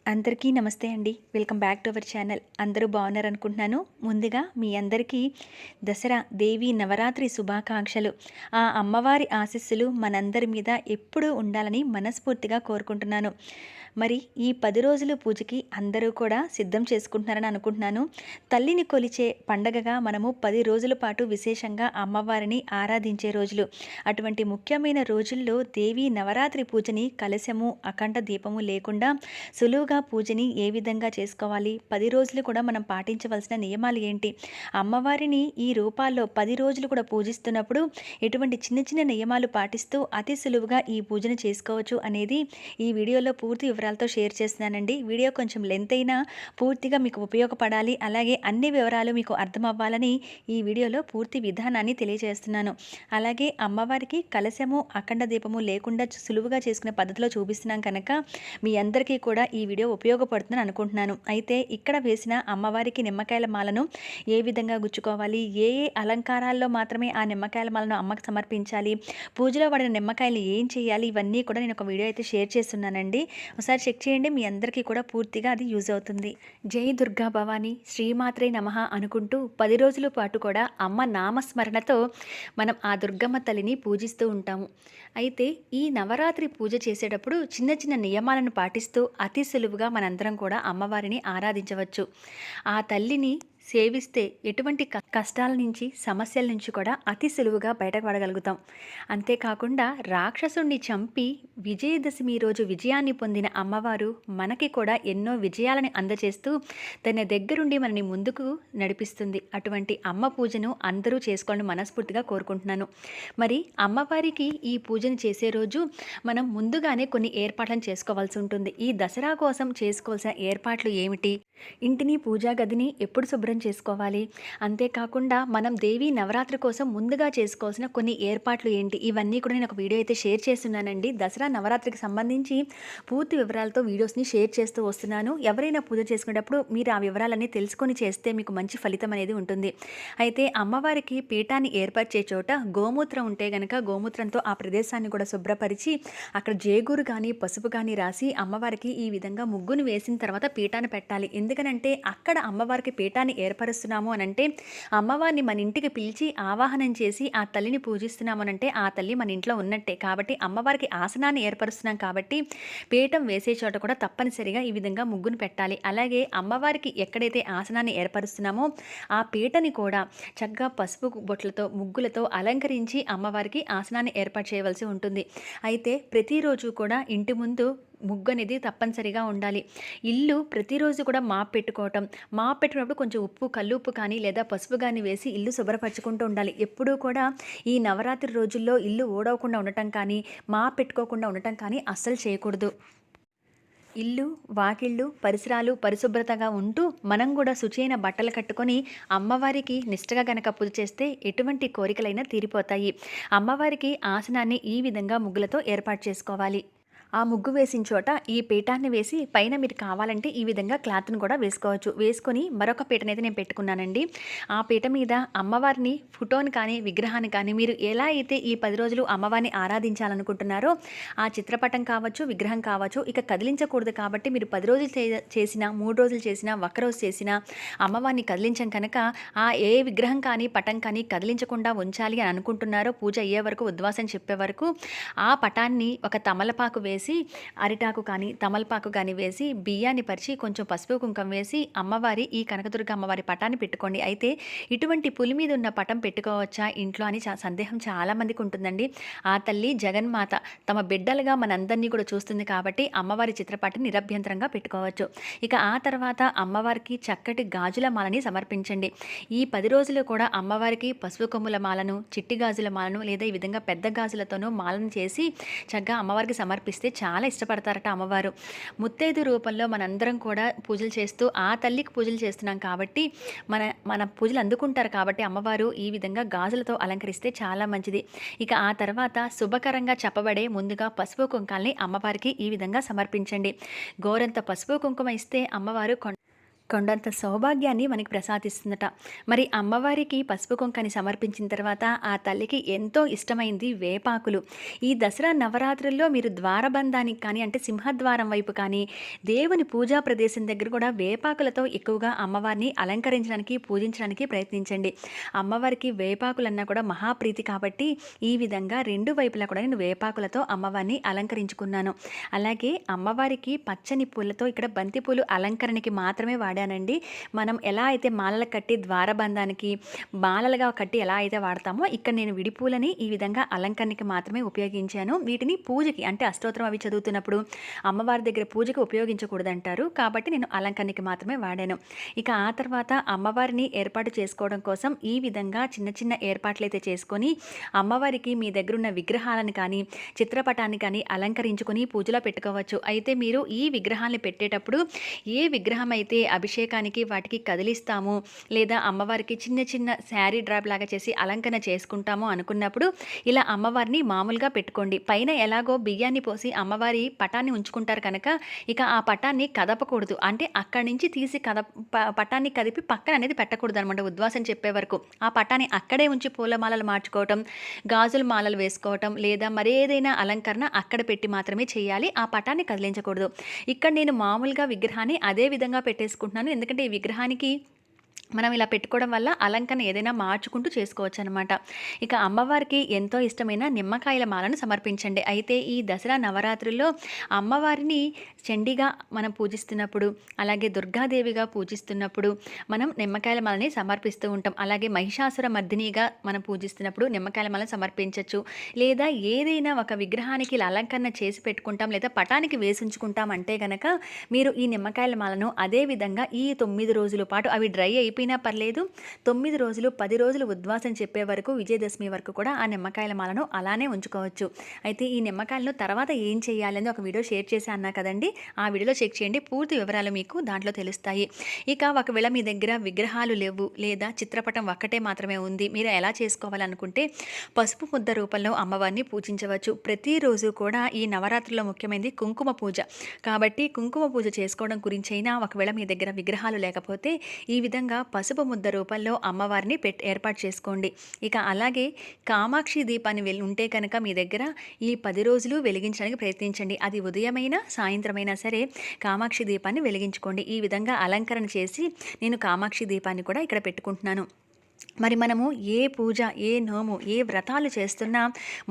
అందరికీ నమస్తే అండి. Welcome back to our channel. అందరూ బాగున్నారనుకుంటున్నాను. ముందుగా మీ అందరికీ దసరా దేవి నవరాత్రి శుభాకాంక్షలు. ఆ అమ్మవారి ఆశీస్సులు మనందరి మీద ఎప్పుడూ ఉండాలని మనస్ఫూర్తిగా కోరుకుంటున్నాను. మరి ఈ 10 రోజులు పూజకి అందరూ కూడా సిద్ధం చేసుకుంటున్నారని అనుకుంటున్నాను. తల్లిని కొలిచే పండగగా మనము 10 రోజుల పాటు విశేషంగా అమ్మవారిని ఆరాధించే రోజులు. అటువంటి ముఖ్యమైన రోజుల్లో దేవి నవరాత్రి పూజని కలశము, అఖండ దీపము లేకుండా సులువుగా పూజని ఏ విధంగా చేసుకోవాలి, 10 రోజులు కూడా మనం పాటించవలసిన నియమాలు ఏంటి, అమ్మవారిని ఈ రూపాల్లో 10 రోజులు కూడా పూజిస్తున్నప్పుడు ఎటువంటి చిన్న చిన్న నియమాలు పాటిస్తూ అతి సులువుగా ఈ పూజను చేసుకోవచ్చు అనేది ఈ వీడియోలో పూర్తి వివరాలతో షేర్ చేస్తున్నానండి. వీడియో కొంచెం లెంత్ అయినా పూర్తిగా మీకు ఉపయోగపడాలి, అలాగే అన్ని వివరాలు మీకు అర్థం అవ్వాలని ఈ వీడియోలో పూర్తి విధానాన్ని తెలియజేస్తున్నాను. అలాగే అమ్మవారికి కలశము, అఖండ దీపము లేకుండా సులువుగా చేసుకునే పద్ధతిలో చూపిస్తున్నాం కనుక మీ అందరికీ కూడా ఈ వీడియో ఉపయోగపడుతుందని అనుకుంటున్నాను. అయితే ఇక్కడ వేసిన అమ్మవారికి నిమ్మకాయల మాలను ఏ విధంగా గుచ్చుకోవాలి, ఏ ఏ అలంకారాల్లో మాత్రమే ఆ నిమ్మకాయల మాలను అమ్మకు సమర్పించాలి, పూజలో వాడిన నిమ్మకాయలు ఏం చేయాలి, ఇవన్నీ కూడా నేను ఒక వీడియో అయితే షేర్ చేస్తున్నానండి. ఒకసారి చెక్ చేయండి, మీ అందరికీ కూడా పూర్తిగా అది యూజ్ అవుతుంది. జై దుర్గా భవాని, శ్రీమాత్రే నమః అనుకుంటూ 10 రోజుల పాటు కూడా అమ్మ నామస్మరణతో మనం ఆ దుర్గమ్మ తల్లిని పూజిస్తూ ఉంటాము. అయితే ఈ నవరాత్రి పూజ చేసేటప్పుడు చిన్న చిన్న నియమాలను పాటిస్తూ అతి సులువుగా మనందరం కూడా అమ్మవారిని ఆరాధించవచ్చు. ఆ తల్లిని సేవిస్తే ఎటువంటి కష్టాల నుంచి, సమస్యల నుంచి కూడా అతి సులువుగా బయటపడగలుగుతాం. అంతేకాకుండా రాక్షసుణ్ణి చంపి విజయదశమి రోజు విజయాన్ని పొందిన అమ్మవారు మనకి కూడా ఎన్నో విజయాలను అందజేస్తూ తన దగ్గరుండి మనని ముందుకు నడిపిస్తుంది. అటువంటి అమ్మ పూజను అందరూ చేసుకోవాలని మనస్ఫూర్తిగా కోరుకుంటున్నాను. మరి అమ్మవారికి ఈ పూజను చేసే రోజు మనం ముందుగానే కొన్ని ఏర్పాట్లను చేసుకోవాల్సి ఉంటుంది. ఈ దసరా కోసం చేసుకోవాల్సిన ఏర్పాట్లు ఏమిటి, ఇంటిని, పూజా గదిని ఎప్పుడు శుభ్రం చేసుకోవాలి, అంతేకాకుండా మనం దేవి నవరాత్రి కోసం ముందుగా చేసుకోవాల్సిన కొన్ని ఏర్పాట్లు ఏంటి, ఇవన్నీ కూడా నేను ఒక వీడియో అయితే షేర్ చేస్తున్నానండి. దసరా నవరాత్రికి సంబంధించి పూర్తి వివరాలతో వీడియోస్ని షేర్ చేస్తూ వస్తున్నాను. ఎవరైనా పూజ చేసుకునేటప్పుడు మీరు ఆ వివరాలన్నీ తెలుసుకొని చేస్తే మీకు మంచి ఫలితం అనేది ఉంటుంది. అయితే అమ్మవారికి పీఠాన్ని ఏర్పరిచే చోట గోమూత్రం ఉంటే గనక గోమూత్రంతో ఆ ప్రదేశాన్ని కూడా శుభ్రపరిచి అక్కడ జేగూరు కానీ పసుపు కానీ రాసి అమ్మవారికి ఈ విధంగా ముగ్గును వేసిన తర్వాత పీఠాన్ని పెట్టాలి. ఎందుకనంటే అక్కడ అమ్మవారికి పీఠాన్ని ఏర్పరుస్తున్నాము అనంటే అమ్మవారిని మన ఇంటికి పిలిచి ఆవాహనం చేసి ఆ తల్లిని పూజిస్తున్నాము అనంటే ఆ తల్లి మన ఇంట్లో ఉన్నట్టే. కాబట్టి అమ్మవారికి ఆసనాన్ని ఏర్పరుస్తున్నాం కాబట్టి పీఠం వేసే చోట కూడా తప్పనిసరిగా ఈ విధంగా ముగ్గును పెట్టాలి. అలాగే అమ్మవారికి ఎక్కడైతే ఆసనాన్ని ఏర్పరుస్తున్నామో ఆ పీటని కూడా చక్కగా పసుపు బొట్లతో, ముగ్గులతో అలంకరించి అమ్మవారికి ఆసనాన్ని ఏర్పాటు చేయవలసి ఉంటుంది. అయితే ప్రతిరోజు కూడా ఇంటి ముందు ముగ్గు అనేది తప్పనిసరిగా ఉండాలి. ఇల్లు ప్రతిరోజు కూడా మాప్ పెట్టుకోవటం, మాప్ పెట్టుకున్నప్పుడు కొంచెం ఉప్పు, కల్లుప్పు కానీ లేదా పసుపు కానీ వేసి ఇల్లు శుభ్రపరచుకుంటూ ఉండాలి. ఎప్పుడూ కూడా ఈ నవరాత్రి రోజుల్లో ఇల్లు ఊడవకుండా ఉండటం కానీ, మాప్ పెట్టుకోకుండా ఉండటం కానీ అస్సలు చేయకూడదు. ఇల్లు, వాకిళ్ళు, పరిసరాలు పరిశుభ్రతగా ఉంటూ మనం కూడా శుచైన బట్టలు కట్టుకొని అమ్మవారికి నిష్టగా గనక పూజ చేస్తే ఎటువంటి కోరికలైనా తీరిపోతాయి. అమ్మవారికి ఆసనాన్ని ఈ విధంగా ముగ్గులతో ఏర్పాటు చేసుకోవాలి. ఆ ముగ్గు వేసిన చోట ఈ పీఠాన్ని వేసి పైన మీరు కావాలంటే ఈ విధంగా క్లాత్ను కూడా వేసుకోవచ్చు. వేసుకొని మరొక పీటనైతే నేను పెట్టుకున్నానండి. ఆ పీట మీద అమ్మవారిని ఫోటోని కానీ, విగ్రహాన్ని కానీ మీరు ఎలా అయితే ఈ 10 రోజులు అమ్మవారిని ఆరాధించాలనుకుంటున్నారో ఆ చిత్రపటం కావచ్చు, విగ్రహం కావచ్చు, ఇక కదిలించకూడదు కాబట్టి మీరు 10 రోజులు చేసినా, 3 రోజులు చేసినా, ఒక్కరోజు చేసినా అమ్మవారిని కదిలించం కనుక ఆ ఏ విగ్రహం కానీ, పటం కానీ కదిలించకుండా ఉంచాలి అని అనుకుంటున్నారో పూజ అయ్యే వరకు, ఉద్వాసం చెప్పే వరకు ఆ పటాన్ని ఒక తమలపాకు వేసి, అరిటాకు కానీ తమలపాకు కానీ వేసి, బియ్యాన్ని పరిచి కొంచెం పసుపు కుంకం వేసి అమ్మవారి ఈ కనకదుర్గ అమ్మవారి పటాన్ని పెట్టుకోండి. అయితే ఇటువంటి పులి మీద ఉన్న పటం పెట్టుకోవచ్చా ఇంట్లో అని సందేహం చాలామందికి ఉంటుందండి. ఆ తల్లి జగన్మాత తమ బిడ్డలుగా మనందరినీ కూడా చూస్తుంది కాబట్టి అమ్మవారి చిత్రపటాన్ని నిరభ్యంతరంగా పెట్టుకోవచ్చు. ఇక ఆ తర్వాత అమ్మవారికి చక్కటి గాజుల మాలని సమర్పించండి. ఈ 10 రోజులు కూడా అమ్మవారికి పసుపు కొమ్ముల మాలను, చిట్టి గాజుల మాలను లేదా ఈ విధంగా పెద్ద గాజులతోనూ మాలను చేసి చక్కగా అమ్మవారికి సమర్పిస్తే చాలా ఇష్టపడతారట అమ్మవారు. ముత్తైదు రూపంలో మనందరం కూడా పూజలు చేస్తూ ఆ తల్లికి పూజలు చేస్తున్నాం కాబట్టి మన పూజలు అందుకుంటారు కాబట్టి అమ్మవారు ఈ విధంగా గాజులతో అలంకరిస్తే చాలా మంచిది. ఇక ఆ తర్వాత శుభకరంగా చెప్పబడే ముందుగా పసుపు కుంకాల్ని అమ్మవారికి ఈ విధంగా సమర్పించండి. గోరంత పసుపు కుంకుమ ఇస్తే అమ్మవారు కొండంత సౌభాగ్యాన్ని మనకి ప్రసాదిస్తుందట. మరి అమ్మవారికి పసుపు కుంకాన్ని సమర్పించిన తర్వాత ఆ తల్లికి ఎంతో ఇష్టమైంది వేపాకులు. ఈ దసరా నవరాత్రుల్లో మీరు ద్వారబంధానికి కానీ, అంటే సింహద్వారం వైపు కానీ, దేవుని పూజా ప్రదేశం దగ్గర కూడా వేపాకులతో ఎక్కువగా అమ్మవారిని అలంకరించడానికి, పూజించడానికి ప్రయత్నించండి. అమ్మవారికి వేపాకులన్నా కూడా మహాప్రీతి కాబట్టి ఈ విధంగా 2 వైపులా కూడా నేను వేపాకులతో అమ్మవారిని అలంకరించుకున్నాను. అలాగే అమ్మవారికి పచ్చని పూలతో ఇక్కడ బంతి పూలు అలంకరణకి మాత్రమే వాడానండి. మనం ఎలా అయితే మాలలు కట్టి ద్వారబంధానికి మాలలుగా కట్టి ఎలా అయితే వాడతామో ఇక్కడ నేను విడిపూలని ఈ విధంగా అలంకరణకి మాత్రమే ఉపయోగించాను. వీటిని పూజకి, అంటే అష్టోత్తరం అవి చదువుతున్నప్పుడు అమ్మవారి దగ్గర పూజకి ఉపయోగించకూడదంటారు. కాబట్టి నేను అలంకరణకి మాత్రమే వాడాను. ఇక ఆ తర్వాత అమ్మవారిని ఏర్పాటు చేసుకోవడం కోసం ఈ విధంగా చిన్న చిన్న ఏర్పాట్లయితే చేసుకొని అమ్మవారికి మీ దగ్గరున్న విగ్రహాలను కానీ, చిత్రపటాన్ని కానీ అలంకరించుకొని పూజలో పెట్టుకోవచ్చు. అయితే మీరు ఈ విగ్రహాన్ని పెట్టేటప్పుడు ఏ విగ్రహం అయితే అభిషేకానికి వాటికి కదిలిస్తాము, లేదా అమ్మవారికి చిన్న చిన్న శారీ డ్రాప్ లాగా చేసి అలంకరణ చేసుకుంటాము అనుకున్నప్పుడు ఇలా అమ్మవారిని మామూలుగా పెట్టుకోండి. పైన ఎలాగో బియ్యాన్ని పోసి అమ్మవారి పటాన్ని ఉంచుకుంటారు కనుక ఇక ఆ పటాన్ని కదపకూడదు. అంటే అక్కడి నుంచి తీసి పటాన్ని కదిపి పక్కన అనేది పెట్టకూడదు అనమాట. ఉద్వాసం చెప్పే వరకు ఆ పటాన్ని అక్కడే ఉంచి పూలమాలలు మార్చుకోవటం, గాజుల మాలలు వేసుకోవటం, లేదా మరేదైనా అలంకరణ అక్కడ పెట్టి మాత్రమే చేయాలి. ఆ పటాన్ని కదిలించకూడదు. ఇక్కడ నేను మామూలుగా విగ్రహాన్ని అదే విధంగా పెట్టేసుకుంటున్నాను. ఎందుకంటే ఈ విగ్రహానికి మనం ఇలా పెట్టుకోవడం వల్ల అలంకరణ ఏదైనా మార్చుకుంటూ చేసుకోవచ్చు అనమాట. ఇక అమ్మవారికి ఎంతో ఇష్టమైన నిమ్మకాయల మాలను సమర్పించండి. అయితే ఈ దసరా నవరాత్రుల్లో అమ్మవారిని చండిగా మనం పూజిస్తున్నప్పుడు, అలాగే దుర్గాదేవిగా పూజిస్తున్నప్పుడు మనం నిమ్మకాయల మాలని సమర్పిస్తూ ఉంటాం. అలాగే మహిషాసుర మర్దినిగా మనం పూజిస్తున్నప్పుడు నిమ్మకాయల మాలను సమర్పించవచ్చు. లేదా ఏదైనా ఒక విగ్రహానికి ఇలా అలంకరణ చేసి పెట్టుకుంటాం, లేదా పటానికి వేసి ఉంచుకుంటాం అంటే గనక మీరు ఈ నిమ్మకాయల మాలను అదే విధంగా ఈ 9 రోజుల పాటు అవి డ్రై అయిపోయినా పర్లేదు, 9 రోజులు 10 రోజులు ఉద్వాసం చెప్పే వరకు, విజయదశమి వరకు కూడా ఆ నిమ్మకాయల మాలను అలానే ఉంచుకోవచ్చు. అయితే ఈ నిమ్మకాయలను తర్వాత ఏం చేయాలని ఒక వీడియో షేర్ చేసి అన్నా కదండి, ఆ వీడియోలో చెక్ చేయండి. పూర్తి వివరాలు మీకు దాంట్లో తెలుస్తాయి. ఇక ఒకవేళ మీ దగ్గర విగ్రహాలు లేవు, లేదా చిత్రపటం ఒక్కటే మాత్రమే ఉంది, మీరు ఎలా చేసుకోవాలనుకుంటే పసుపు ముద్ద రూపంలో అమ్మవారిని పూజించవచ్చు. ప్రతిరోజు కూడా ఈ నవరాత్రుల్లో ముఖ్యమైనది కుంకుమ పూజ కాబట్టి కుంకుమ పూజ చేసుకోవడం గురించైనా, ఒకవేళ మీ దగ్గర విగ్రహాలు లేకపోతే ఈ విధంగా పసుపు ముద్ద రూపంలో అమ్మవారిని ఏర్పాటు చేసుకోండి. ఇక అలాగే కామాక్షి దీపాన్ని ఉంటే కనుక మీ దగ్గర ఈ 10 రోజులు వెలిగించడానికి ప్రయత్నించండి. అది ఉదయమైనా సాయంత్రమైనా సరే కామాక్షి దీపాన్ని వెలిగించుకోండి. ఈ విధంగా అలంకరణ చేసి నేను కామాక్షి దీపాన్ని కూడా ఇక్కడ పెట్టుకుంటున్నాను. మరి మనము ఏ పూజ, ఏ నోము, ఏ వ్రతాలు చేస్తున్నా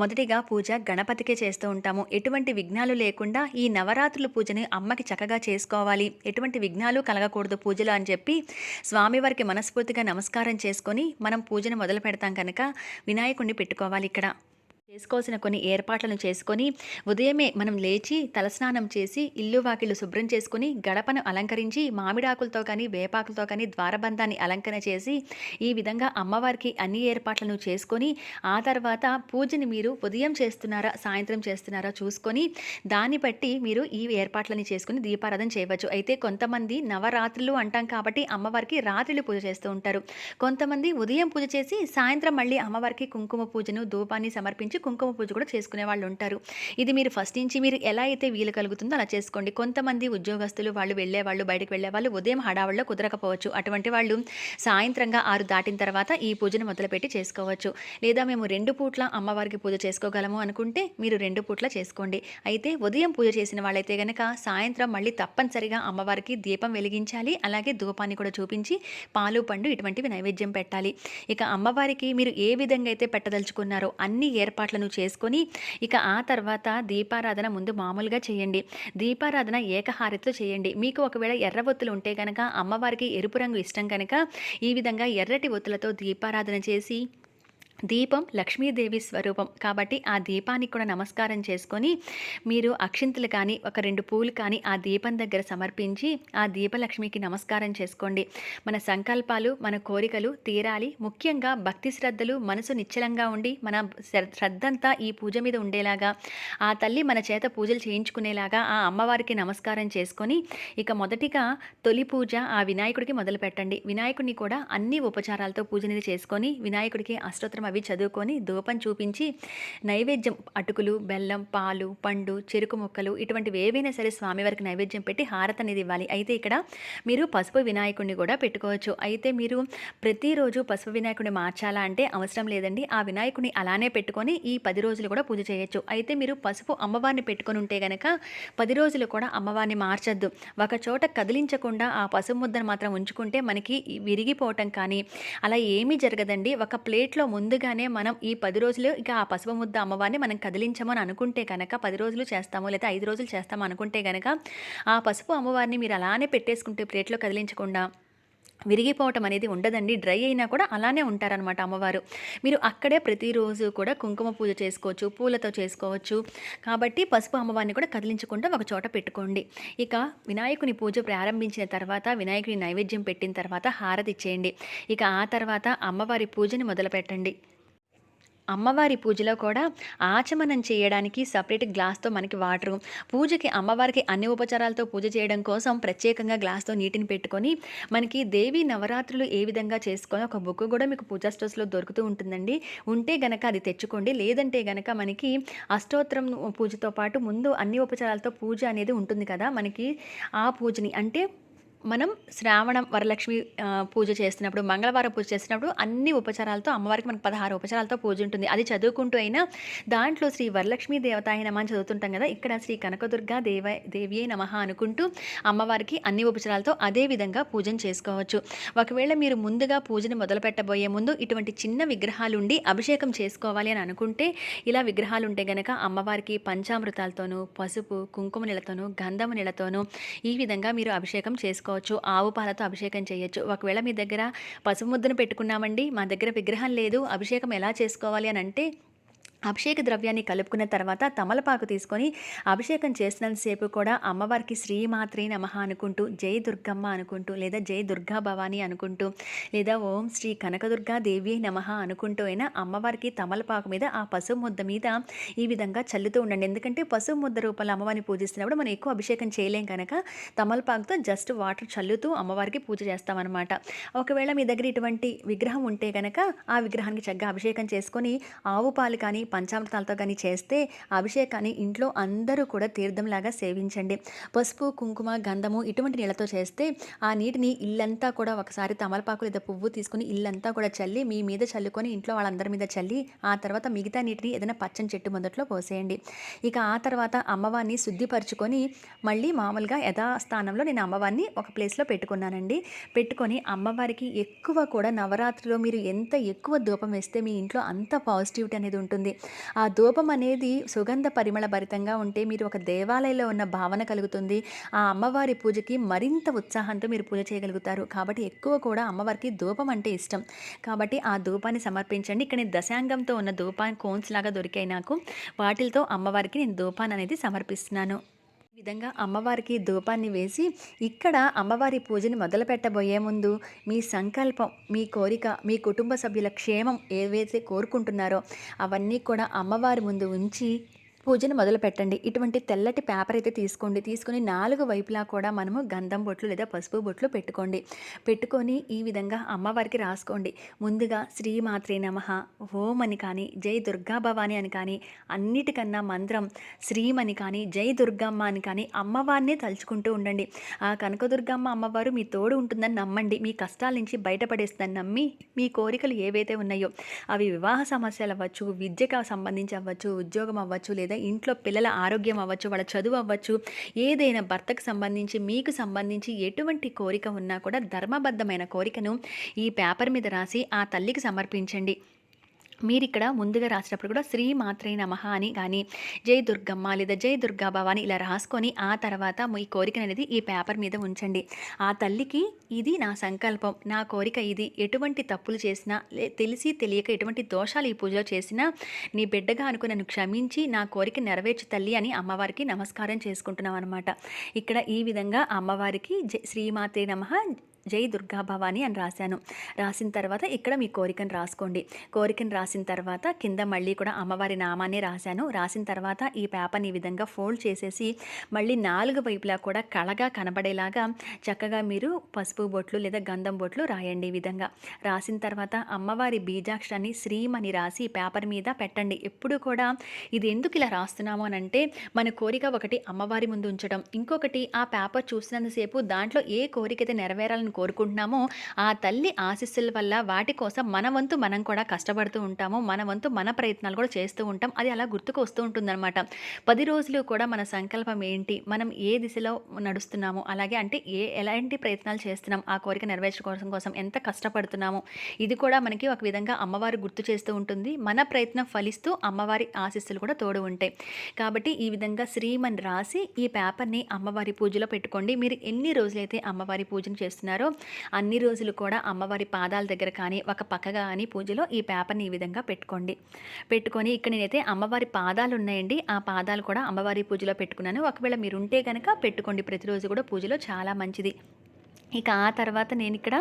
మొదటిగా పూజ గణపతికే చేస్తూ ఉంటాము. ఎటువంటి విఘ్నాలు లేకుండా ఈ నవరాత్రుల పూజని అమ్మకి చక్కగా చేసుకోవాలి, ఎటువంటి విఘ్నాలు కలగకూడదు పూజలు అని చెప్పి స్వామివారికి మనస్ఫూర్తిగా నమస్కారం చేసుకొని మనం పూజను మొదలు పెడతాం కనుక వినాయకుడిని పెట్టుకోవాలి. ఇక్కడ చేసుకోవాల్సిన కొన్ని ఏర్పాట్లను చేసుకొని ఉదయమే మనం లేచి తలస్నానం చేసి ఇల్లు వాకిళ్ళు శుభ్రం చేసుకొని గడపను అలంకరించి మామిడాకులతో కానీ వేపాకులతో కానీ ద్వారబంధాన్ని అలంకరణ చేసి ఈ విధంగా అమ్మవారికి అన్ని ఏర్పాట్లను చేసుకొని ఆ తర్వాత పూజని మీరు ఉదయం చేస్తున్నారా సాయంత్రం చేస్తున్నారా చూసుకొని దాన్ని బట్టి మీరు ఈ ఏర్పాట్లని చేసుకుని దీపారాధన చేయవచ్చు. అయితే కొంతమంది నవరాత్రులు అంటాం కాబట్టి అమ్మవారికి రాత్రులు పూజ చేస్తూ ఉంటారు. కొంతమంది ఉదయం పూజ చేసి సాయంత్రం మళ్ళీ అమ్మవారికి కుంకుమ పూజను ధూపాన్ని సమర్పించి కుంకుమ పూజ కూడా చేసుకునే వాళ్ళు ఉంటారు. ఇది మీరు ఫస్ట్ నుంచి మీరు ఎలా అయితే వీలు కలుగుతుందో అలా చేసుకోండి. కొంతమంది ఉద్యోగస్తులు వాళ్ళు వెళ్ళేవాళ్ళు, బయటకు వెళ్ళేవాళ్ళు ఉదయం హడావుల్లో కుదరకపోవచ్చు. అటువంటి వాళ్ళు సాయంత్రంగా 6 దాటిన తర్వాత ఈ పూజను మొదలుపెట్టి చేసుకోవచ్చు. లేదా మేము 2 పూట్ల అమ్మవారికి పూజ చేసుకోగలము అనుకుంటే మీరు 2 పూట్ల చేసుకోండి. అయితే ఉదయం పూజ చేసిన వాళ్ళైతే కనుక సాయంత్రం మళ్ళీ తప్పనిసరిగా అమ్మవారికి దీపం వెలిగించాలి. అలాగే ధూపాన్ని కూడా చూపించి పాలు పండు ఇటువంటివి నైవేద్యం పెట్టాలి. ఇక అమ్మవారికి మీరు ఏ విధంగా అయితే పెట్టదలుచుకున్నారో అన్ని ఏర్పాట్లను చేసుకొని ఇక ఆ తర్వాత దీపారాధన ముందు మామూలుగా చేయండి. దీపారాధన ఏకహారతితో చేయండి. మీకు ఒకవేళ ఎర్ర ఒత్తులు ఉంటే కనుక అమ్మవారికి ఎరుపు రంగు ఇష్టం కనుక ఈ విధంగా ఎర్రటి ఒత్తులతో దీపారాధన చేసి దీపం లక్ష్మీదేవి స్వరూపం కాబట్టి ఆ దీపానికి కూడా నమస్కారం చేసుకొని మీరు అక్షింతలు కానీ ఒక 2 పూలు కానీ ఆ దీపం దగ్గర సమర్పించి ఆ దీపలక్ష్మికి నమస్కారం చేసుకోండి. మన సంకల్పాలు మన కోరికలు తీరాలి. ముఖ్యంగా భక్తి శ్రద్ధలు మనసు నిశ్చలంగా ఉండి మన శ్రద్ధంతా ఈ పూజ మీద ఉండేలాగా ఆ తల్లి మన చేత పూజలు చేయించుకునేలాగా ఆ అమ్మవారికి నమస్కారం చేసుకొని ఇక మొదటిగా తొలి పూజ ఆ వినాయకుడికి మొదలు పెట్టండి. వినాయకుడిని కూడా అన్ని ఉపచారాలతో పూజనిది చేసుకొని వినాయకుడికి అష్టోత్తరం అవి చదువుకొని ధూపం చూపించి నైవేద్యం అటుకులు, బెల్లం, పాలు, పండు, చెరుకు ముక్కలు ఇటువంటివి ఏవైనా సరే స్వామివారికి నైవేద్యం పెట్టి హారతి అనేది ఇవ్వాలి. అయితే ఇక్కడ మీరు పసుపు వినాయకుడిని కూడా పెట్టుకోవచ్చు. అయితే మీరు ప్రతిరోజు పసుపు వినాయకుడిని మార్చాలా అంటే అవసరం లేదండి. ఆ వినాయకుడిని అలానే పెట్టుకొని ఈ 10 రోజులు కూడా పూజ చేయొచ్చు. అయితే మీరు పసుపు అమ్మవారిని పెట్టుకొని ఉంటే గనక 10 రోజులు కూడా అమ్మవారిని మార్చొద్దు. ఒక చోట కదిలించకుండా ఆ పసుపు ముద్దను మాత్రం ఉంచుకుంటే మనకి విరిగిపోవటం కానీ అలా ఏమీ జరగదండి. ఒక ప్లేట్లో ముందుగానే మనం ఈ 10 రోజులు ఇక ఆ పసుపు ముద్ద అమ్మవారిని మనం కదిలించమని అనుకుంటే కనుక 10 రోజులు చేస్తాము లేదా 5 రోజులు చేస్తాము అనుకుంటే కనుక ఆ పసుపు అమ్మవారిని మీరు అలానే పెట్టేసుకుంటే ప్లేట్లో కదిలించకుండా విరిగిపోవటం అనేది ఉండదండి. డ్రై అయినా కూడా అలానే ఉంటారనమాట అమ్మవారు. మీరు అక్కడే ప్రతిరోజు కూడా కుంకుమ పూజ చేసుకోవచ్చు, పూలతో చేసుకోవచ్చు. కాబట్టి పసుపు అమ్మవారిని కూడా కదిలించకుండా ఒక చోట పెట్టుకోండి. ఇక వినాయకుని పూజ ప్రారంభించిన తర్వాత వినాయకుని నైవేద్యం పెట్టిన తర్వాత హారతి ఇచ్చేయండి. ఇక ఆ తర్వాత అమ్మవారి పూజని మొదలుపెట్టండి. అమ్మవారి పూజలో కూడా ఆచమనం చేయడానికి సపరేట్ గ్లాస్తో మనకి వాటరు, పూజకి అమ్మవారికి అన్ని ఉపచారాలతో పూజ చేయడం కోసం ప్రత్యేకంగా గ్లాస్తో నీటిని పెట్టుకొని మనకి దేవి నవరాత్రులు ఏ విధంగా చేసుకోవాలో ఒక బుక్ కూడా మీకు పూజా స్టోర్స్లో దొరుకుతూ ఉంటుందండి. ఉంటే గనక అది తెచ్చుకోండి. లేదంటే గనక మనకి అష్టోత్తరం పూజతో పాటు ముందు అన్ని ఉపచారాలతో పూజ అనేది ఉంటుంది కదా, మనకి ఆ పూజని అంటే మనం శ్రావణం వరలక్ష్మి పూజ చేస్తున్నప్పుడు, మంగళవారం పూజ చేస్తున్నప్పుడు అన్ని ఉపచారాలతో అమ్మవారికి మనకు 16 ఉపచారాలతో పూజ ఉంటుంది. అది చదువుకుంటూ అయినా దాంట్లో శ్రీ వరలక్ష్మీ దేవతాయ నమ అని చదువుతుంటాం కదా, ఇక్కడ శ్రీ కనకదుర్గా దేవియే నమః అనుకుంటూ అమ్మవారికి అన్ని ఉపచారాలతో అదే విధంగా పూజను చేసుకోవచ్చు. ఒకవేళ మీరు ముందుగా పూజను మొదలు పెట్టబోయే ముందు ఇటువంటి చిన్న విగ్రహాలు ఉండి అభిషేకం చేసుకోవాలి అని అనుకుంటే, ఇలా విగ్రహాలు ఉంటే గనక అమ్మవారికి పంచామృతాలతోనూ, పసుపు, కుంకుమ నీళ్ళతోనూ, గంధము నీళ్ళతోనూ ఈ విధంగా మీరు అభిషేకం చేసుకోవచ్చు. ఆవు పాలతో అభిషేకం చేయొచ్చు. ఒకవేళ మీ దగ్గర పసుపు ముద్దను పెట్టుకున్నామండి, మా దగ్గర విగ్రహం లేదు, అభిషేకం ఎలా చేసుకోవాలి అని అంటే అభిషేక ద్రవ్యాన్ని కలుపుకున్న తర్వాత తమలపాకు తీసుకొని అభిషేకం చేసినంతసేపు కూడా అమ్మవారికి శ్రీమాత్రే నమః అనుకుంటూ, జై దుర్గమ్మ అనుకుంటూ, లేదా జై దుర్గా భవాని అనుకుంటూ, లేదా ఓం శ్రీ కనకదుర్గా దేవి నమః అనుకుంటూ అయినా అమ్మవారికి తమలపాకు మీద ఆ పసుపు ముద్ద మీద ఈ విధంగా చల్లుతూ ఉండండి. ఎందుకంటే పసుపు ముద్ద రూపంలో అమ్మవారిని పూజిస్తున్నప్పుడు మనం ఎక్కువ అభిషేకం చేయలేం కనుక తమలపాకుతో జస్ట్ వాటర్ చల్లుతూ అమ్మవారికి పూజ చేస్తామన్నమాట. ఒకవేళ మీ దగ్గర ఇటువంటి విగ్రహం ఉంటే కనుక ఆ విగ్రహానికి చక్కగా అభిషేకం చేసుకొని ఆవు పాలు కానీ పంచామృతాలతో కానీ చేస్తే అభిషేకాన్ని ఇంట్లో అందరూ కూడా తీర్థంలాగా సేవించండి. పసుపు, కుంకుమ, గంధము ఇటువంటి నీళ్ళతో చేస్తే ఆ నీటిని ఇల్లంతా కూడా ఒకసారి తమలపాకు లేదా పువ్వు తీసుకుని ఇల్లంతా కూడా చల్లి మీ మీద చల్లుకొని ఇంట్లో వాళ్ళందరి మీద చల్లి ఆ తర్వాత మిగతా నీటిని ఏదైనా పచ్చని చెట్టు మొదట్లో పోసేయండి. ఇక ఆ తర్వాత అమ్మవారిని శుద్ధిపరచుకొని మళ్ళీ మామూలుగా యథాస్థానంలో నేను అమ్మవారిని ఒక ప్లేస్లో పెట్టుకున్నానండి. పెట్టుకొని అమ్మవారికి ఎక్కువ కూడా నవరాత్రిలో మీరు ఎంత ఎక్కువ ధూపం వేస్తే మీ ఇంట్లో అంత పాజిటివిటీ అనేది ఉంటుంది. ఆ ధూపం అనేది సుగంధ పరిమళ భరితంగా ఉంటే మీరు ఒక దేవాలయంలో ఉన్న భావన కలుగుతుంది. ఆ అమ్మవారి పూజకి మరింత ఉత్సాహంతో మీరు పూజ చేయగలుగుతారు. కాబట్టి ఎక్కువ కూడా అమ్మవారికి ధూపం అంటే ఇష్టం. కాబట్టి ఆ ధూపాన్ని సమర్పించండి. ఇక్కడ నేను దశాంగంతో ఉన్న ధూపాన్ని కోన్స్ లాగా దొరికాయి నాకు, వాటితో అమ్మవారికి నేను ధూపాన్ని అనేది సమర్పిస్తున్నాను. ఈ విధంగా అమ్మవారికి ధూపాన్ని వేసి ఇక్కడ అమ్మవారి పూజని మొదలు పెట్టబోయే ముందు మీ సంకల్పం, మీ కోరిక, మీ కుటుంబ సభ్యుల క్షేమం ఏవైతే కోరుకుంటున్నారో అవన్నీ కూడా అమ్మవారి ముందు ఉంచి పూజను మొదలు పెట్టండి. ఇటువంటి తెల్లటి పేపర్ అయితే తీసుకోండి. తీసుకొని 4 వైపులా కూడా మనము గంధం బొట్లు లేదా పసుపు బొట్లు పెట్టుకొని ఈ విధంగా అమ్మవారికి రాసుకోండి. ముందుగా శ్రీమాత్రే నమః, ఓం అని కానీ, జై దుర్గా భవాని అని కానీ, అన్నిటికన్నా మంత్రం శ్రీమని కానీ, జై దుర్గమ్మ అని కానీ అమ్మవారిని తలుచుకుంటూ ఉండండి. ఆ కనకదుర్గమ్మ అమ్మవారు మీ తోడు ఉంటుందని నమ్మండి. మీ కష్టాల నుంచి బయటపడేస్తుందని నమ్మి మీ కోరికలు ఏవైతే ఉన్నాయో అవి వివాహ సమస్యలు అవ్వచ్చు, విద్యకు సంబంధించి అవ్వచ్చు, ఉద్యోగం అవ్వచ్చు, లేదా ఇంట్లో పిల్లల ఆరోగ్యం అవ్వచ్చు, వాళ్ళ చదువు అవ్వచ్చు, ఏదైనా భర్తకు సంబంధించి మీకు సంబంధించి ఎటువంటి కోరిక ఉన్నా కూడా ధర్మబద్ధమైన కోరికను ఈ పేపర్ మీద రాసి ఆ తల్లికి సమర్పించండి. మీరు ఇక్కడ ముందుగా రాసేటప్పుడు కూడా శ్రీమాత్రే నమః అని కానీ, జై దుర్గమ్మ లేదా జై దుర్గా భవాని ఇలా రాసుకొని ఆ తర్వాత మీ కోరిక అనేది ఈ పేపర్ మీద ఉంచండి. ఆ తల్లికి ఇది నా సంకల్పం, నా కోరిక ఇది, ఎటువంటి తప్పులు చేసినా తెలిసి తెలియక ఎటువంటి దోషాలు ఈ పూజలో చేసినా నీ బిడ్డగా అనుకుని నన్ను క్షమించి నా కోరిక నెరవేర్చు తల్లి అని అమ్మవారికి నమస్కారం చేసుకుంటున్నాం అనమాట. ఇక్కడ ఈ విధంగా అమ్మవారికి శ్రీమాత్రే నమః, జై దుర్గా భవాని అని రాశాను. రాసిన తర్వాత ఇక్కడ మీ కోరికను రాసుకోండి. కోరికను రాసిన తర్వాత కింద మళ్ళీ కూడా అమ్మవారి నామాన్ని రాశాను. రాసిన తర్వాత ఈ పేపర్ని ఈ విధంగా ఫోల్డ్ చేసేసి మళ్ళీ 4 వైపులా కూడా కళగా కనబడేలాగా చక్కగా మీరు పసుపు బొట్లు లేదా గంధం బొట్లు రాయండి. ఈ విధంగా రాసిన తర్వాత అమ్మవారి బీజాక్షరాన్ని శ్రీమని రాసి పేపర్ మీద పెట్టండి. ఎప్పుడు కూడా ఇది ఎందుకు ఇలా రాస్తున్నాము అని అంటే, మన కోరిక ఒకటి అమ్మవారి ముందు ఉంచడం, ఇంకొకటి ఆ పేపర్ చూసినంతసేపు దాంట్లో ఏ కోరిక అయితే నెరవేరాలని కోరుకుంటున్నామో ఆ తల్లి ఆశీస్సుల వల్ల వాటి కోసం మన వంతు మనం కూడా కష్టపడుతూ ఉంటాము. మన వంతు మన ప్రయత్నాలు కూడా చేస్తూ ఉంటాం. అది అలా గుర్తుకు వస్తూ ఉంటుందన్నమాట. 10 రోజులు కూడా మన సంకల్పం ఏంటి, మనం ఏ దిశలో నడుస్తున్నాము, అలాగే అంటే ఎలాంటి ప్రయత్నాలు చేస్తున్నాం, ఆ కోరిక నెరవేర్చుకోవడం కోసం ఎంత కష్టపడుతున్నాము, ఇది కూడా మనకి ఒక విధంగా అమ్మవారు గుర్తు చేస్తూ ఉంటుంది. మన ప్రయత్నం ఫలిస్తూ అమ్మవారి ఆశీస్సులు కూడా తోడు ఉంటాయి. కాబట్టి ఈ విధంగా శ్రీమని రాసి ఈ పేపర్ని అమ్మవారి పూజలో పెట్టుకోండి. మీరు ఎన్ని రోజులైతే అమ్మవారి పూజను చేస్తున్నారో అన్ని రోజులు కూడా అమ్మవారి పాదాల దగ్గర కానీ ఒక పక్కగా కానీ పూజలో ఈ పేపర్ని ఈ విధంగా పెట్టుకొని ఇక్కడ నేనైతే అమ్మవారి పాదాలు ఉన్నాయండి, ఆ పాదాలు కూడా అమ్మవారి పూజలో పెట్టుకున్నాను. ఒకవేళ మీరు ఉంటే కనుక పెట్టుకోండి, ప్రతిరోజు కూడా పూజలో చాలా మంచిది. ఇక ఆ తర్వాత నేను ఇక్కడ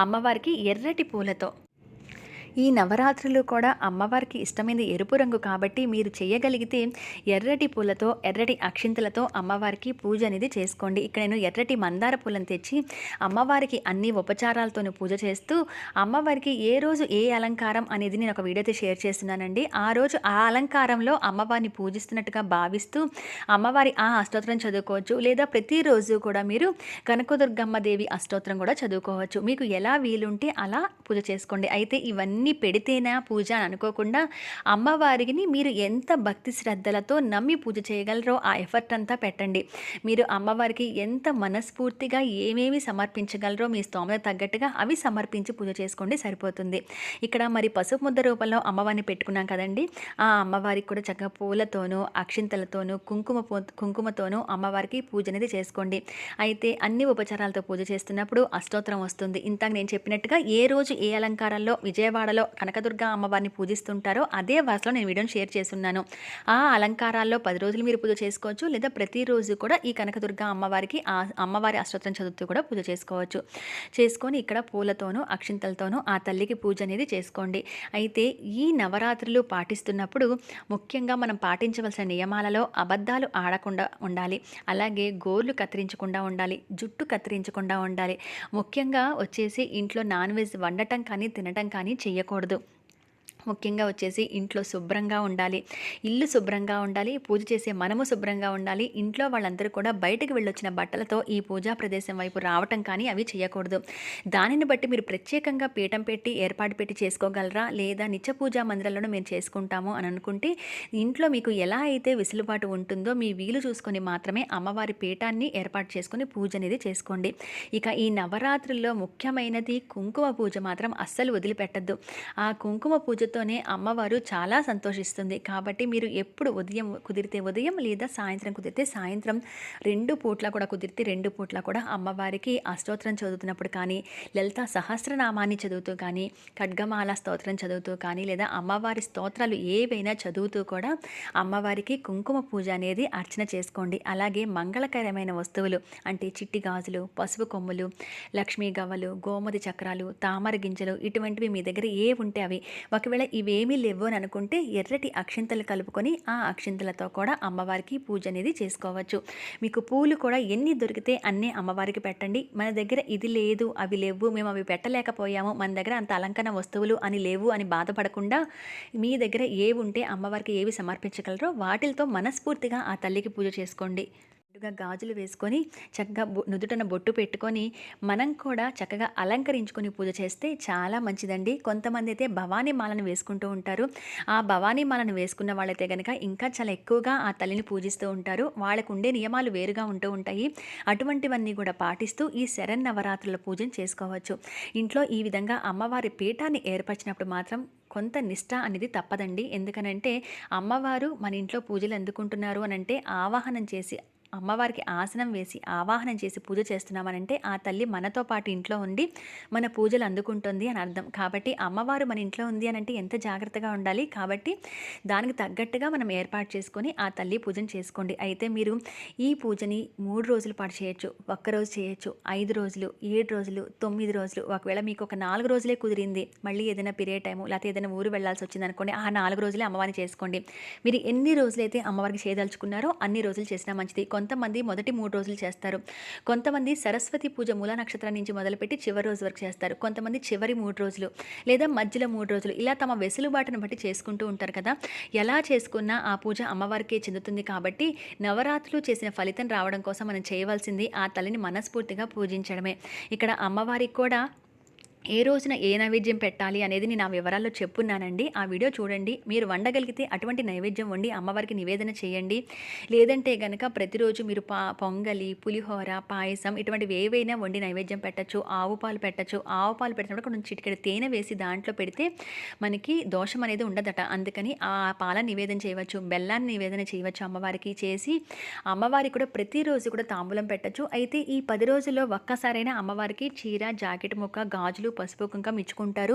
అమ్మవారికి ఎర్రటి పూలతో, ఈ నవరాత్రులు కూడా అమ్మవారికి ఇష్టమైన ఎరుపు రంగు కాబట్టి మీరు చేయగలిగితే ఎర్రటి పూలతో ఎర్రటి అక్షింతలతో అమ్మవారికి పూజ అనేది చేసుకోండి. ఇక్కడ నేను ఎర్రటి మందార పూలను తెచ్చి అమ్మవారికి అన్ని ఉపచారాలతోనూ పూజ చేస్తూ అమ్మవారికి ఏ రోజు ఏ అలంకారం అనేది నేను ఒక వీడియోతో షేర్ చేస్తున్నానండి. ఆ రోజు ఆ అలంకారంలో అమ్మవారిని పూజిస్తున్నట్టుగా భావిస్తూ అమ్మవారి ఆ అష్టోత్తరం చదువుకోవచ్చు, లేదా ప్రతిరోజు కూడా మీరు కనకదుర్గమ్మ దేవి అష్టోత్తరం కూడా చదువుకోవచ్చు. మీకు ఎలా వీలుంటే అలా పూజ చేసుకోండి. అయితే ఇవన్నీ పెడితేనా పూజ అని అనుకోకుండా అమ్మవారిని మీరు ఎంత భక్తి శ్రద్ధలతో నమ్మి పూజ చేయగలరో ఆ ఎఫర్ట్ అంతా పెట్టండి. మీరు అమ్మవారికి ఎంత మనస్ఫూర్తిగా ఏమేమి సమర్పించగలరో మీ స్తోమత తగ్గట్టుగా అవి సమర్పించి పూజ చేసుకోండి, సరిపోతుంది. ఇక్కడ మరి పసుపు ముద్ద రూపంలో అమ్మవారిని పెట్టుకున్నాం కదండి, ఆ అమ్మవారికి కూడా చక్కగా పూలతోనూ అక్షింతలతోనూ కుంకుమతోనూ అమ్మవారికి పూజ అనేది చేసుకోండి. అయితే అన్ని ఉపచారాలతో పూజ చేస్తున్నప్పుడు అష్టోత్తరం వస్తుంది. ఇంతకు నేను చెప్పినట్టుగా ఏ రోజు ఏ అలంకారాల్లో విజయవాడలో కనకదుర్గ అమ్మవారిని పూజిస్తుంటారో అదే వరుసలో నేను వీడియోని షేర్ చేస్తున్నాను. ఆ అలంకారాల్లో 10 రోజులు మీరు పూజ చేసుకోవచ్చు, లేదా ప్రతిరోజు కూడా ఈ కనకదుర్గ అమ్మవారికి ఆ అమ్మవారి అష్టోత్తరం చదువుతూ కూడా పూజ చేసుకోవచ్చు. చేసుకొని ఇక్కడ పూలతోనూ అక్షింతలతోనూ ఆ తల్లికి పూజ అనేది చేసుకోండి. అయితే ఈ నవరాత్రులు పాటిస్తున్నప్పుడు ముఖ్యంగా మనం పాటించవలసిన నియమాలలో అబద్ధాలు ఆడకుండా ఉండాలి, అలాగే గోర్లు కత్తిరించకుండా ఉండాలి, జుట్టు కత్తిరించకుండా ఉండాలి. ముఖ్యంగా వచ్చేసి ఇంట్లో నాన్ వెజ్ వండటం కానీ తినటం కానీ చేయకూడదు. ముఖ్యంగా వచ్చేసి ఇంట్లో శుభ్రంగా ఉండాలి, ఇల్లు శుభ్రంగా ఉండాలి, పూజ చేసే మనము శుభ్రంగా ఉండాలి. ఇంట్లో వాళ్ళందరూ కూడా బయటకు వెళ్ళొచ్చిన బట్టలతో ఈ పూజా ప్రదేశం వైపు రావటం కానీ అవి చేయకూడదు. దానిని బట్టి మీరు ప్రత్యేకంగా పీఠం పెట్టి ఏర్పాటు పెట్టి చేసుకోగలరా, లేదా నిత్య పూజా మందిరాలను మేము చేసుకుంటాము అని అనుకుంటే ఇంట్లో మీకు ఎలా అయితే వెసులుబాటు ఉంటుందో మీ వీలు చూసుకొని మాత్రమే అమ్మవారి పీఠాన్ని ఏర్పాటు చేసుకొని పూజ అనేది చేసుకోండి. ఇక ఈ నవరాత్రుల్లో ముఖ్యమైనది కుంకుమ పూజ మాత్రం అస్సలు వదిలిపెట్టద్దు. ఆ కుంకుమ పూజతోనే అమ్మవారు చాలా సంతోషిస్తుంది. కాబట్టి మీరు ఎప్పుడు ఉదయం కుదిరితే ఉదయం, లేదా సాయంత్రం కుదిరితే సాయంత్రం, 2 పూట్ల కూడా కుదిరితే 2 పూట్ల కూడా అమ్మవారికి అష్టోత్తరం చదువుతున్నప్పుడు కానీ, లలితా సహస్రనామాన్ని చదువుతూ కానీ, ఖడ్గమాల స్తోత్రం చదువుతూ కానీ, లేదా అమ్మవారి స్తోత్రాలు ఏవైనా చదువుతూ కూడా అమ్మవారికి కుంకుమ పూజ అనేది అర్చన చేసుకోండి. అలాగే మంగళకరమైన వస్తువులు అంటే చిట్టి గాజులు, పసుపు కొమ్ములు, లక్ష్మీ గవ్వలు, గోమతి చక్రాలు, తామర గింజలు ఇటువంటివి మీ దగ్గర ఏ ఉంటే అవి, ఒకవేళ ఇవేమీ లేవు అని అనుకుంటే ఎర్రటి అక్షింతలు కలుపుకొని ఆ అక్షింతలతో కూడా అమ్మవారికి పూజ అనేది చేసుకోవచ్చు. మీకు పూలు కూడా ఎన్ని దొరికితే అన్నీ అమ్మవారికి పెట్టండి. మన దగ్గర ఇది లేదు, అవి లేవు, మేము అవి పెట్టలేకపోయాము, మన దగ్గర అంత అలంకరణ వస్తువులు అని లేవు అని బాధపడకుండా మీ దగ్గర ఏవి ఉంటే అమ్మవారికి ఏవి సమర్పించగలరో వాటితో మనస్ఫూర్తిగా ఆ తల్లికి పూజ చేసుకోండి. గాజులు వేసుకొని చక్కగా నుదుటన బొట్టు పెట్టుకొని మనం కూడా చక్కగా అలంకరించుకొని పూజ చేస్తే చాలా మంచిదండి. కొంతమంది అయితే భవానీ మాలను వేసుకుంటూ ఉంటారు. ఆ భవానీ మాలను వేసుకున్న వాళ్ళైతే కనుక ఇంకా చాలా ఎక్కువగా ఆ తల్లిని పూజిస్తూ ఉంటారు. వాళ్ళకు ఉండే నియమాలు వేరుగా ఉంటూ ఉంటాయి. అటువంటివన్నీ కూడా పాటిస్తూ ఈ శరన్నవరాత్రుల పూజను చేసుకోవచ్చు. ఇంట్లో ఈ విధంగా అమ్మవారి పీఠాన్ని ఏర్పరిచినప్పుడు మాత్రం కొంత నిష్ఠ అనేది తప్పదండి. ఎందుకనంటే అమ్మవారు మన ఇంట్లో పూజలు ఎందుకుంటున్నారు అని అంటే ఆవాహనం చేసి అమ్మవారికి ఆసనం వేసి ఆవాహనం చేసి పూజ చేస్తున్నామనంటే ఆ తల్లి మనతో పాటు ఇంట్లో ఉండి మన పూజలు అందుకుంటుంది అని అర్థం. కాబట్టి అమ్మవారు మన ఇంట్లో ఉంది అని అంటే ఎంత జాగ్రత్తగా ఉండాలి. కాబట్టి దానికి తగ్గట్టుగా మనం ఏర్పాటు చేసుకొని ఆ తల్లి పూజను చేసుకోండి. అయితే మీరు ఈ పూజని 3 రోజుల పాటు చేయొచ్చు, ఒక్కరోజు చేయొచ్చు, 5 రోజులు, 7 రోజులు, 9 రోజులు. ఒకవేళ మీకు ఒక 4 రోజులే కుదిరింది, మళ్ళీ ఏదైనా పీరియడ్ టైము లేకపోతే ఏదైనా ఊరు వెళ్ళాల్సి వచ్చిందనుకోండి, ఆ 4 రోజులే అమ్మవారిని చేసుకోండి. మీరు ఎన్ని రోజులైతే అమ్మవారికి చేయదలుచుకున్నారో అన్ని రోజులు చేసినా మంచిది. కొంతమంది మొదటి 3 రోజులు చేస్తారు, కొంతమంది సరస్వతి పూజ మూలా నక్షత్రం నుంచి మొదలుపెట్టి చివరి రోజు వరకు చేస్తారు, కొంతమంది చివరి 3 రోజులు లేదా మధ్యలో 3 రోజులు, ఇలా తమ వెసులుబాటును బట్టి చేసుకుంటూ ఉంటారు కదా. ఎలా చేసుకున్నా ఆ పూజ అమ్మవారికే చెందుతుంది. కాబట్టి నవరాత్రులు చేసిన ఫలితం రావడం కోసం మనం చేయవలసింది ఆ తల్లిని మనస్ఫూర్తిగా పూజించడమే. ఇక్కడ అమ్మవారికి కూడా ఏ రోజున ఏ నైవేద్యం పెట్టాలి అనేది నేను ఆ వివరాల్లో చెప్పున్నానండి. ఆ వీడియో చూడండి. మీరు వండగలిగితే అటువంటి నైవేద్యం వండి అమ్మవారికి నివేదన చేయండి. లేదంటే గనక ప్రతిరోజు మీరు పొంగలి, పులిహోర, పాయసం ఇటువంటివి ఏవైనా వండి నైవేద్యం పెట్టచ్చు. ఆవు పాలు పెట్టచ్చు. ఆవు పాలు పెట్టినప్పుడు కొంచెం చిటికెడు తేనె వేసి దాంట్లో పెడితే మనకి దోషం అనేది ఉండదట. అందుకని ఆ పాల నివేదన చేయవచ్చు, బెల్లాన్ని నివేదన చేయవచ్చు అమ్మవారికి. చేసి అమ్మవారికి కూడా ప్రతిరోజు కూడా తాంబూలం పెట్టచ్చు. అయితే ఈ 10 రోజుల్లో ఒక్కసారైనా అమ్మవారికి చీర, జాకెట్ ముక్క, గాజులు, పసుపు, కుంకుమ ఇచ్చుకుంటారు.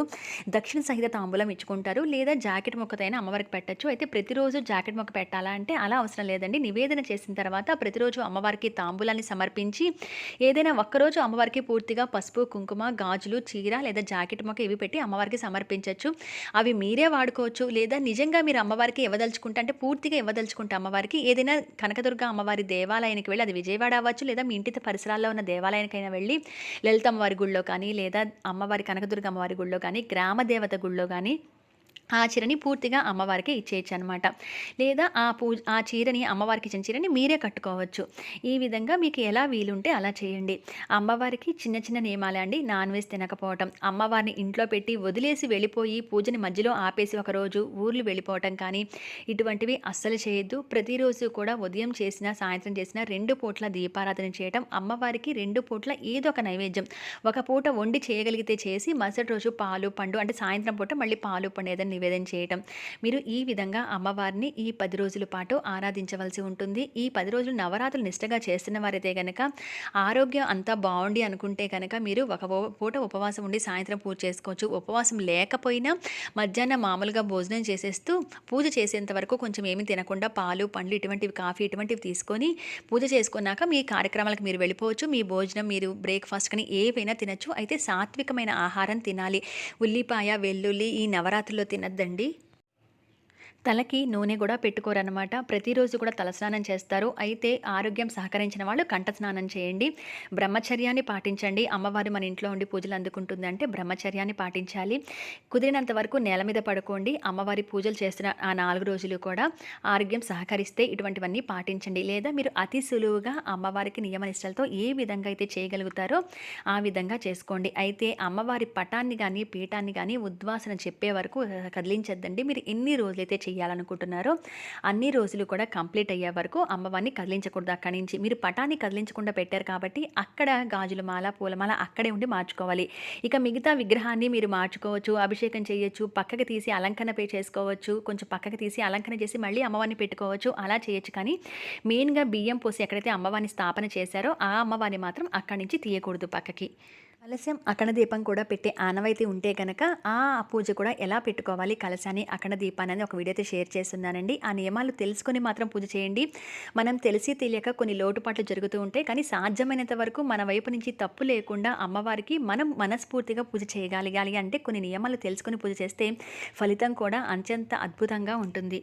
దక్షిణ సహిత తాంబూలం ఇచ్చుకుంటారు. లేదా జాకెట్ ముక్కతైనా అమ్మవారికి పెట్టచ్చు. అయితే ప్రతిరోజు జాకెట్ ముక్క పెట్టాలా అంటే అలా అవసరం లేదండి. నివేదన చేసిన తర్వాత ప్రతిరోజు అమ్మవారికి తాంబూలాన్ని సమర్పించి ఏదైనా ఒక్కరోజు అమ్మవారికి పూర్తిగా పసుపు, కుంకుమ, గాజులు, చీర లేదా జాకెట్ ముక్క ఇవి పెట్టి అమ్మవారికి సమర్పించవచ్చు. అవి మీరే వాడుకోవచ్చు. లేదా నిజంగా మీరు అమ్మవారికి ఇవ్వదలుచుకుంటే, అంటే పూర్తిగా ఇవ్వదలుచుకుంటే అమ్మవారికి ఏదైనా కనకదుర్గ అమ్మవారి దేవాలయానికి వెళ్ళి, అది విజయవాడ అవ్వచ్చు లేదా మీ ఇంటి పరిసరాల్లో ఉన్న దేవాలయానికైనా వెళ్ళి లలితమ్మవారి గుళ్ళో కానీ లేదా అమ్మవారి కనకదుర్గ అమ్మవారి గుళ్ళో కానీ గ్రామ దేవత గుళ్ళో కానీ ఆ చీరని పూర్తిగా అమ్మవారికి ఇచ్చేయచ్చు అనమాట. లేదా ఆ చీరని, అమ్మవారికి ఇచ్చిన చీరని మీరే కట్టుకోవచ్చు. ఈ విధంగా మీకు ఎలా వీలుంటే అలా చేయండి. అమ్మవారికి చిన్న చిన్న నియమాలే అండి. నాన్ వెజ్ తినకపోవటం, అమ్మవారిని ఇంట్లో పెట్టి వదిలేసి వెళ్ళిపోయి పూజని మధ్యలో ఆపేసి ఒకరోజు ఊర్లు వెళ్ళిపోవటం కానీ ఇటువంటివి అస్సలు చేయొద్దు. ప్రతిరోజు కూడా ఉదయం చేసిన, సాయంత్రం చేసిన 2 పూట్ల దీపారాధన చేయటం, అమ్మవారికి 2 పూట్ల ఏదో ఒక నైవేద్యం, ఒక పూట వండి చేయగలిగితే చేసి మరుసటి రోజు పాలు, పండు, అంటే సాయంత్రం పూట మళ్ళీ పాలు, పండు ఏదైనా నివేదన చేయటం. మీరు ఈ విధంగా అమ్మవారిని ఈ 10 రోజుల పాటు ఆరాధించవలసి ఉంటుంది. ఈ 10 రోజులు నవరాత్రులు నిష్టగా చేస్తున్న వారైతే కనుక ఆరోగ్యం అంతా బాగుండి అనుకుంటే కనుక మీరు ఒక పూట ఉపవాసం ఉండి సాయంత్రం పూజ చేసుకోవచ్చు. ఉపవాసం లేకపోయినా మధ్యాహ్నం మామూలుగా భోజనం చేసేస్తూ పూజ చేసేంత వరకు కొంచెం ఏమి తినకుండా పాలు, పండ్లు ఇటువంటివి, కాఫీ ఇటువంటివి తీసుకొని పూజ చేసుకున్నాక మీ కార్యక్రమాలకు మీరు వెళ్ళిపోవచ్చు. మీ భోజనం మీరు బ్రేక్ఫాస్ట్ కానీ ఏవైనా తినచ్చు. అయితే సాత్వికమైన ఆహారం తినాలి. ఉల్లిపాయ, వెల్లుల్లి ఈ నవరాత్రుల్లో తినద్దండి. తలకి నూనె కూడా పెట్టుకోరనమాట. ప్రతిరోజు కూడా తలస్నానం చేస్తారు. అయితే ఆరోగ్యం సహకరించిన వాళ్ళు కంఠ స్నానం చేయండి. బ్రహ్మచర్యాన్ని పాటించండి. అమ్మవారు మన ఇంట్లో ఉండి పూజలు అందుకుంటుంది అంటే బ్రహ్మచర్యాన్ని పాటించాలి. కుదిరినంత వరకు నేల మీద పడుకోండి. అమ్మవారి పూజలు చేస్తున్న ఆ 4 రోజులు కూడా ఆరోగ్యం సహకరిస్తే ఇటువంటివన్నీ పాటించండి. లేదా మీరు అతి సులువుగా అమ్మవారికి నియమనిష్టలతో ఏ విధంగా అయితే చేయగలుగుతారో ఆ విధంగా చేసుకోండి. అయితే అమ్మవారి పటాన్ని కానీ పీఠాన్ని కానీ ఉద్వాసన చెప్పే వరకు కదిలించద్దండి. మీరు ఎన్ని రోజులైతే చేయాలనుకుంటున్నారో అన్ని రోజులు కూడా కంప్లీట్ అయ్యే వరకు అమ్మవారిని కదిలించకూడదు. అక్కడి నుంచి మీరు పటాన్ని కదిలించకుండా పెట్టారు కాబట్టి అక్కడ గాజుల మాల, పూలమాల అక్కడే ఉండి మార్చుకోవాలి. ఇక మిగతా విగ్రహాన్ని మీరు మార్చుకోవచ్చు, అభిషేకం చేయొచ్చు, పక్కకి తీసి అలంకరణ చేసుకోవచ్చు, కొంచెం పక్కకి తీసి అలంకరణ చేసి మళ్ళీ అమ్మవారిని పెట్టుకోవచ్చు, అలా చేయొచ్చు. కానీ మెయిన్గా బియ్యం పోసి ఎక్కడైతే అమ్మవారిని స్థాపన చేశారో ఆ అమ్మవారిని మాత్రం అక్కడి నుంచి తీయకూడదు పక్కకి. కలశం, అఖండ దీపం కూడా పెట్టే ఆనవాయితీ ఉంటే కనుక ఆ పూజ కూడా ఎలా పెట్టుకోవాలి, కలశాన్ని, అఖండ దీపాన్ని ఒక వీడియో అయితే షేర్ చేస్తున్నానండి. ఆ నియమాలు తెలుసుకొని మాత్రం పూజ చేయండి. మనం తెలిసి తెలియక కొన్ని లోటుపాట్లు జరుగుతూ ఉంటాయి. కానీ సాధ్యమైనంత వరకు మన వైపు నుంచి తప్పు లేకుండా అమ్మవారికి మనం మనస్ఫూర్తిగా పూజ చేయగలగాలి అంటే కొన్ని నియమాలు తెలుసుకొని పూజ చేస్తే ఫలితం కూడా అత్యంత అద్భుతంగా ఉంటుంది.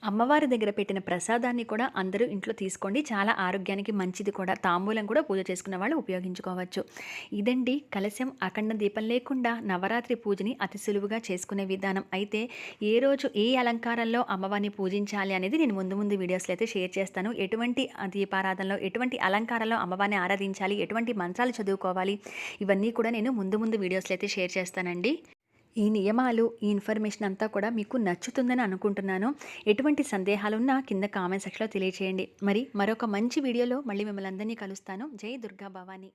అమ్మవారి దగ్గర పెట్టిన ప్రసాదాన్ని కూడా అందరూ ఇంట్లో తీసుకోండి. చాలా ఆరోగ్యానికి మంచిది కూడా. తాంబూలం కూడా పూజ చేసుకున్న వాళ్ళు ఉపయోగించుకోవచ్చు. ఇదండి కలశం, అఖండ దీపం లేకుండా నవరాత్రి పూజని అతి సులువుగా చేసుకునే విధానం. అయితే ఏ రోజు ఏ అలంకారంలో అమ్మవారిని పూజించాలి అనేది నేను ముందు వీడియోస్లో అయితే షేర్ చేస్తాను. ఎటువంటి దీపారాధనలో, ఎటువంటి అలంకారంలో అమ్మవారిని ఆరాధించాలి, ఎటువంటి మంత్రాలు చదువుకోవాలి, ఇవన్నీ కూడా నేను ముందు వీడియోస్లో అయితే షేర్ చేస్తానండి. ఈ నియమాలు, ఈ ఇన్ఫర్మేషన్ అంతా కూడా మీకు నచ్చుతుందని అనుకుంటున్నాను. ఎటువంటి సందేహాలున్నా కింద కామెంట్ సెక్షన్లో తెలియచేయండి. మరొక మంచి వీడియోలో మళ్ళీ మిమ్మల్ని అందరినీ కలుస్తాను. జై దుర్గా భవాని.